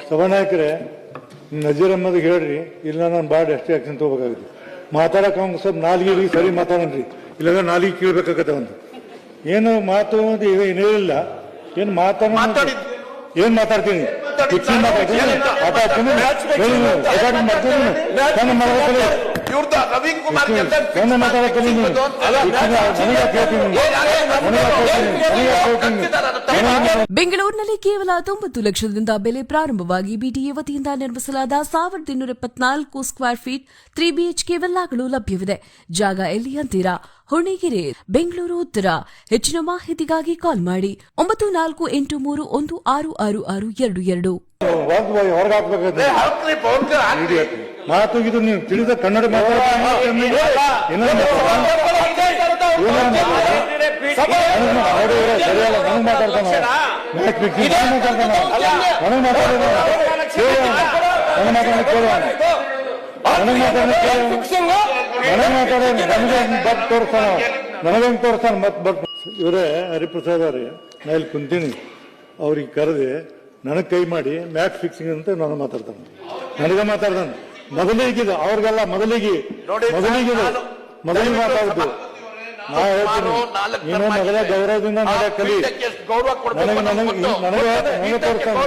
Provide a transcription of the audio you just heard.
ಸಭಾನಾಯಕರೇ, ನಜೀರ್ ಅಹ್ಮದ್ ಹೇಳ್ರಿ, ಇಲ್ಲ ನಾನು ಭಾಳ ಎಷ್ಟೇ ಆಕ್ಷನ್ ತಗೋಬೇಕಾಗುತ್ತೆ. ಮಾತಾಡಕ್ಕೆ ಅವ್ನು ಸ್ವಲ್ಪ ನಾಲ್ಗೆ ಸರಿ ಮಾತಾಡನ್ರಿ, ಇಲ್ಲಾಂದ್ರೆ ನಾಲ್ಗೆ ಕೇಳ್ಬೇಕಾಗತ್ತೆ. ಒಂದು ಏನು ಮಾತು ಏನಿಲ್ಲ, ಏನು ಏನ್ ಮಾತಾಡ್ತೀನಿ, ಫಿಕ್ಸಿಂಗ್ ಮಾತಾಡ್ತೀನಿ, ಆಟ ಆಡ್ತೀನಿ, ಬೆಂಗಳೂರಿನಲ್ಲಿ ಕೇವಲ 90 ಲಕ್ಷದಿಂದ ಬೆಲೆ ಪ್ರಾರಂಭವಾಗಿ ಬಿಟಿಎ ವತಿಯಿಂದ ನಿರ್ಮಿಸಲಾದ 1274 ಸ್ಕ್ವೇರ್ ಫೀಟ್ 3 ಬಿಎಚ್ಕೆ ವಿಲ್ಲಾಗಳು ಲಭ್ಯವಿದೆ. ಜಾಗ ಎಲ್ಲಿ ಅಂತೀರಾ? ಹೊಣೆಗೆರೆ, ಬೆಂಗಳೂರು ಉತ್ತರ. ಹೆಚ್ಚಿನ ಮಾಹಿತಿಗಾಗಿ ಕಾಲ್ ಮಾಡಿ 9483166622. ಮಾತು ಇದು ನೀವು ತಿಳಿದ ಕನ್ನಡ ನನಗಂಗ್ ತೋರ್ಸಾನ ಮತ್ ಬರ್ತ. ಇವರೇ ಹರಿಪ್ರಸಾದ್ ಅವ್ರಿ, ನಾ ಇಲ್ಲಿ ಕುಂತೀನಿ, ಅವ್ರಿಗೆ ಕರೆದೆ ನನಗೆ ಕೈ ಮಾಡಿ ಮ್ಯಾಚ್ ಫಿಕ್ಸಿಂಗ್ ಅಂತ ನಾನು ಮಾತಾಡ್ತಾನೆ, ನನಗೆ ಮಾತಾಡ್ತಾನೆ. ಮೊದಲಿಗಿದೆ ಅವ್ರಿಗೆಲ್ಲ ಮೊದಲಿಗೆ ಮಾತಾಡುದು. ನಾ ಹೇಳ್ತೀನಿ, ನೀನು ಮೊದಲ ಗೌರವದಿಂದ ನೋಡೋ ಕಲಿ. ನನಗೆ ತೋರಿಸ್ತಾನೆ.